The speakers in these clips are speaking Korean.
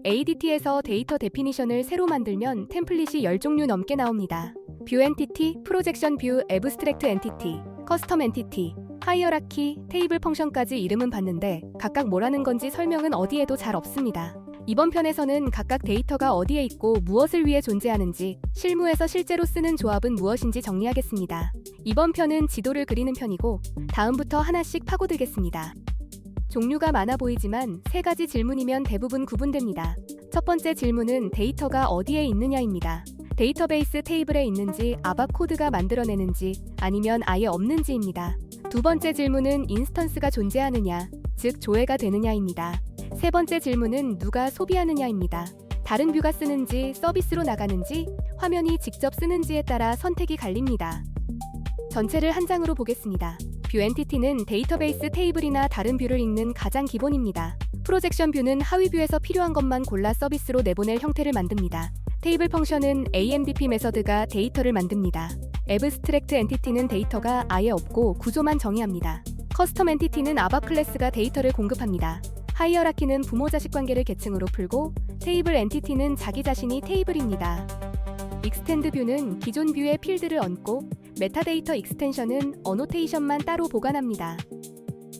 ADT에서 데이터 데피니션을 새로 만들면 템플릿이 10종류 넘게 나옵니다. 뷰 엔티티, 프로젝션 뷰, 애브스트랙트 엔티티, 커스텀 엔티티, 하이어라키, 테이블 펑션까지 이름은 봤는데 각각 뭐라는 건지 설명은 어디에도 잘 없습니다. 이번 편에서는 각각 데이터가 어디에 있고 무엇을 위해 존재하는지, 실무에서 실제로 쓰는 조합은 무엇인지 정리하겠습니다. 이번 편은 지도를 그리는 편이고 다음부터 하나씩 파고들겠습니다. 종류가 많아 보이지만 3가지 질문이면 대부분 구분됩니다. 첫 번째 질문은 데이터가 어디에 있느냐입니다. 데이터베이스 테이블에 있는지, 아박 코드가 만들어내는지, 아니면 아예 없는지입니다. 두 번째 질문은 인스턴스가 존재하느냐, 즉 조회가 되느냐입니다. 세 번째 질문은 누가 소비하느냐입니다. 다른 뷰가 쓰는지, 서비스로 나가는지, 화면이 직접 쓰는지에 따라 선택이 갈립니다. 전체를 한 장으로 보겠습니다. 뷰 엔티티는 데이터베이스 테이블이나 다른 뷰를 읽는 가장 기본입니다. 프로젝션 뷰는 하위 뷰에서 필요한 것만 골라 서비스로 내보낼 형태를 만듭니다. 테이블 펑션은 AMDP 메서드가 데이터를 만듭니다. 애브스트랙트 엔티티는 데이터가 아예 없고 구조만 정의합니다. 커스텀 엔티티는 아박 클래스가 데이터를 공급합니다. 하이어라키는 부모-자식 관계를 계층으로 풀고, 테이블 엔티티는 자기 자신이 테이블입니다. 익스텐드 뷰는 기존 뷰에 필드를 얹고, 메타데이터 익스텐션은 어노테이션만 따로 보관합니다.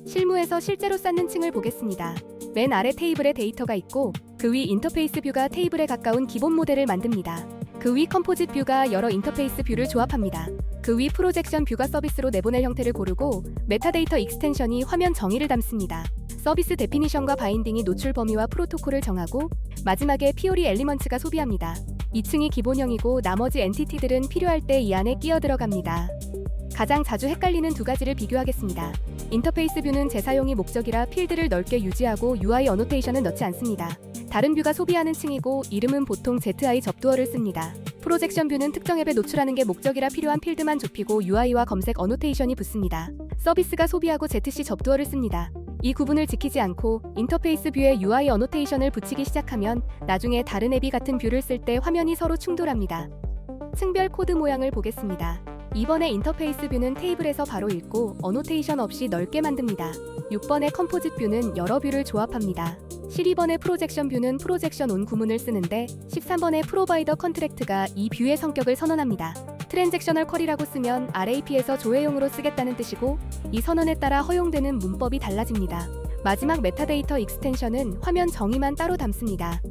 실무에서 실제로 쌓는 층을 보겠습니다. 맨 아래 테이블에 데이터가 있고, 그 위 인터페이스 뷰가 테이블에 가까운 기본 모델을 만듭니다. 그 위 컴포짓 뷰가 여러 인터페이스 뷰를 조합합니다. 그 위 프로젝션 뷰가 서비스로 내보낼 형태를 고르고, 메타데이터 익스텐션이 화면 정의를 담습니다. 서비스 데피니션과 바인딩이 노출 범위와 프로토콜을 정하고, 마지막에 피오리 엘리먼츠가 소비합니다. 2층이 기본형이고 나머지 엔티티들은 필요할 때 이 안에 끼어 들어갑니다. 가장 자주 헷갈리는 2가지를 비교하겠습니다. 인터페이스 뷰는 재사용이 목적이라 필드를 넓게 유지하고 UI 어노테이션은 넣지 않습니다. 다른 뷰가 소비하는 층이고 이름은 보통 ZI 접두어를 씁니다. 프로젝션 뷰는 특정 앱에 노출하는 게 목적이라 필요한 필드만 좁히고 UI와 검색 어노테이션이 붙습니다. 서비스가 소비하고 ZC 접두어를 씁니다. 이 구분을 지키지 않고 인터페이스 뷰에 UI 어노테이션을 붙이기 시작하면 나중에 다른 앱이 같은 뷰를 쓸 때 화면이 서로 충돌합니다. 층별 코드 모양을 보겠습니다. 이번에 인터페이스 뷰는 테이블에서 바로 읽고 어노테이션 없이 넓게 만듭니다. 6번의 컴포짓 뷰는 여러 뷰를 조합합니다. 12번의 프로젝션 뷰는 프로젝션 온 구문을 쓰는데 13번의 프로바이더 컨트랙트가 이 뷰의 성격을 선언합니다. 트랜잭셔널 쿼리라고 쓰면 RAP에서 조회용으로 쓰겠다는 뜻이고, 이 선언에 따라 허용되는 문법이 달라집니다. 마지막 메타데이터 익스텐션은 화면 정의만 따로 담습니다.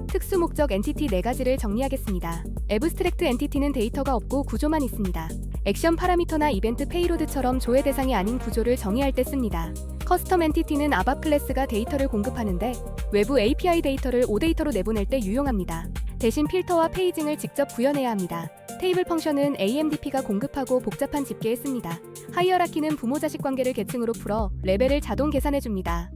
특수 목적 엔티티 4가지를 정리하겠습니다. 애브스트랙트 엔티티는 데이터가 없고 구조만 있습니다. 액션 파라미터나 이벤트 페이로드처럼 조회 대상이 아닌 구조를 정의할 때 씁니다. 커스텀 엔티티는 아박 클래스가 데이터를 공급하는데 외부 API 데이터를 OData로 내보낼 때 유용합니다. 대신 필터와 페이징을 직접 구현해야 합니다. 테이블 펑션은 AMDP가 공급하고 복잡한 집계에 씁니다. 하이어라키는 부모-자식 관계를 계층으로 풀어 레벨을 자동 계산해줍니다.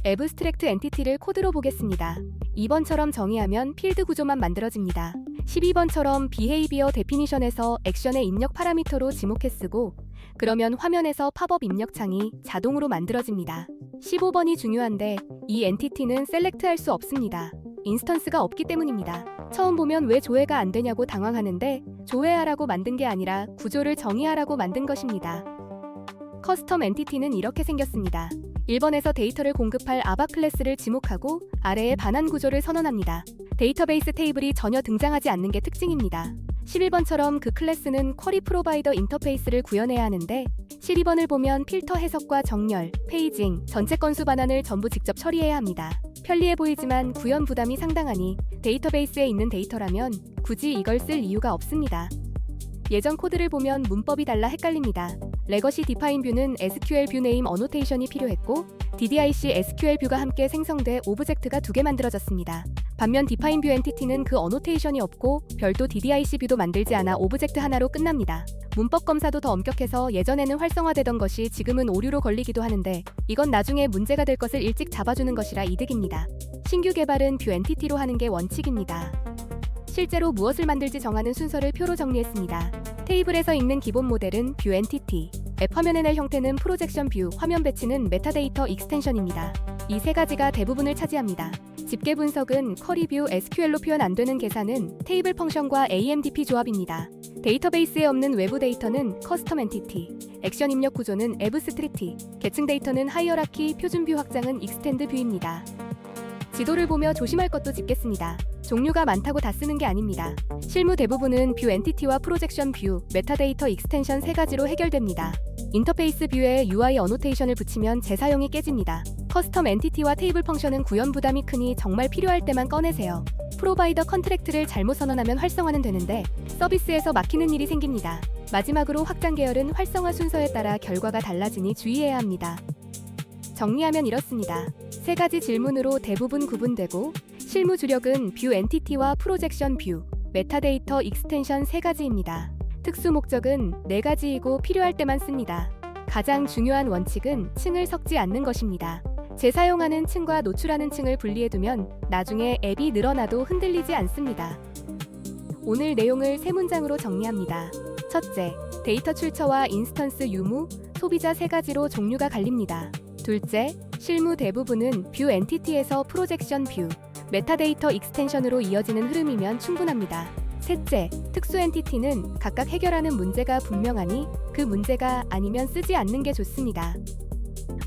애브스트랙트 엔티티를 코드로 보겠습니다. 2번처럼 정의하면 필드 구조만 만들어집니다. 12번처럼 비헤이비어 데피니션에서 액션의 입력 파라미터로 지목해 쓰고, 그러면 화면에서 팝업 입력 창이 자동으로 만들어집니다. 15번이 중요한데 이 엔티티는 셀렉트할 수 없습니다. 인스턴스가 없기 때문입니다. 처음 보면 왜 조회가 안 되냐고 당황하는데 조회하라고 만든 게 아니라 구조를 정의하라고 만든 것입니다. 커스텀 엔티티는 이렇게 생겼습니다. 1번에서 데이터를 공급할 아박 클래스를 지목하고 아래에 반환 구조를 선언합니다. 데이터베이스 테이블이 전혀 등장하지 않는 게 특징입니다. 11번처럼 그 클래스는 쿼리 프로바이더 인터페이스를 구현해야 하는데 12번을 보면 필터 해석과 정렬, 페이징, 전체 건수 반환을 전부 직접 처리해야 합니다. 편리해 보이지만 구현 부담이 상당하니 데이터베이스에 있는 데이터라면 굳이 이걸 쓸 이유가 없습니다. 예전 코드를 보면 문법이 달라 헷갈립니다. 레거시 디파인 뷰는 SQL 뷰 네임 어노테이션이 필요했고 DDIC SQL 뷰가 함께 생성돼 오브젝트가 2개 만들어졌습니다. 반면 디파인 뷰 엔티티는 그 어노테이션이 없고 별도 DDIC 뷰도 만들지 않아 오브젝트 하나로 끝납니다. 문법 검사도 더 엄격해서 예전에는 활성화되던 것이 지금은 오류로 걸리기도 하는데 이건 나중에 문제가 될 것을 일찍 잡아주는 것이라 이득입니다. 신규 개발은 뷰 엔티티로 하는 게 원칙입니다. 실제로 무엇을 만들지 정하는 순서를 표로 정리했습니다. 테이블에서 읽는 기본 모델은 뷰 엔티티, 앱 화면에 낼 형태는 프로젝션 뷰, 화면 배치는 메타데이터 익스텐션입니다. 이 3가지가 대부분을 차지합니다. 집계 분석은 쿼리 뷰, SQL로 표현 안 되는 계산은 테이블 펑션과 AMDP 조합입니다. 데이터베이스에 없는 외부 데이터는 커스텀 엔티티, 액션 입력 구조는 애브스트랙트, 계층 데이터는 하이어라키, 표준 뷰 확장은 익스텐드 뷰입니다. 지도를 보며 조심할 것도 짚겠습니다. 종류가 많다고 다 쓰는 게 아닙니다. 실무 대부분은 뷰 엔티티와 프로젝션 뷰, 메타데이터 익스텐션 세 가지로 해결됩니다. 인터페이스 뷰에 UI 어노테이션을 붙이면 재사용이 깨집니다. 커스텀 엔티티와 테이블 펑션은 구현 부담이 크니 정말 필요할 때만 꺼내세요. 프로바이더 컨트랙트를 잘못 선언하면 활성화는 되는데 서비스에서 막히는 일이 생깁니다. 마지막으로 확장 계열은 활성화 순서에 따라 결과가 달라지니 주의해야 합니다. 정리하면 이렇습니다. 세 가지 질문으로 대부분 구분되고 실무 주력은 뷰 엔티티와 프로젝션 뷰, 메타데이터 익스텐션 세 가지입니다. 특수 목적은 네 가지이고 필요할 때만 씁니다. 가장 중요한 원칙은 층을 섞지 않는 것입니다. 재사용하는 층과 노출하는 층을 분리해두면 나중에 앱이 늘어나도 흔들리지 않습니다. 오늘 내용을 세 문장으로 정리합니다. 첫째, 데이터 출처와 인스턴스 유무, 소비자 세 가지로 종류가 갈립니다. 둘째, 실무 대부분은 뷰 엔티티에서 프로젝션 뷰, 메타데이터 익스텐션으로 이어지는 흐름이면 충분합니다. 셋째, 특수 엔티티는 각각 해결하는 문제가 분명하니 그 문제가 아니면 쓰지 않는 게 좋습니다.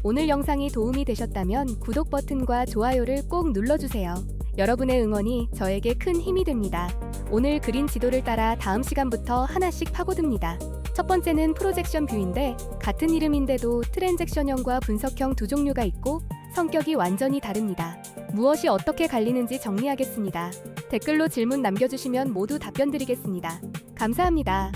오늘 영상이 도움이 되셨다면 구독 버튼과 좋아요를 꼭 눌러주세요. 여러분의 응원이 저에게 큰 힘이 됩니다. 오늘 그린 지도를 따라 다음 시간부터 하나씩 파고듭니다. 첫 번째는 프로젝션 뷰인데 같은 이름인데도 트랜잭션형과 분석형 두 종류가 있고 성격이 완전히 다릅니다. 무엇이 어떻게 갈리는지 정리하겠습니다. 댓글로 질문 남겨주시면 모두 답변 드리겠습니다. 감사합니다.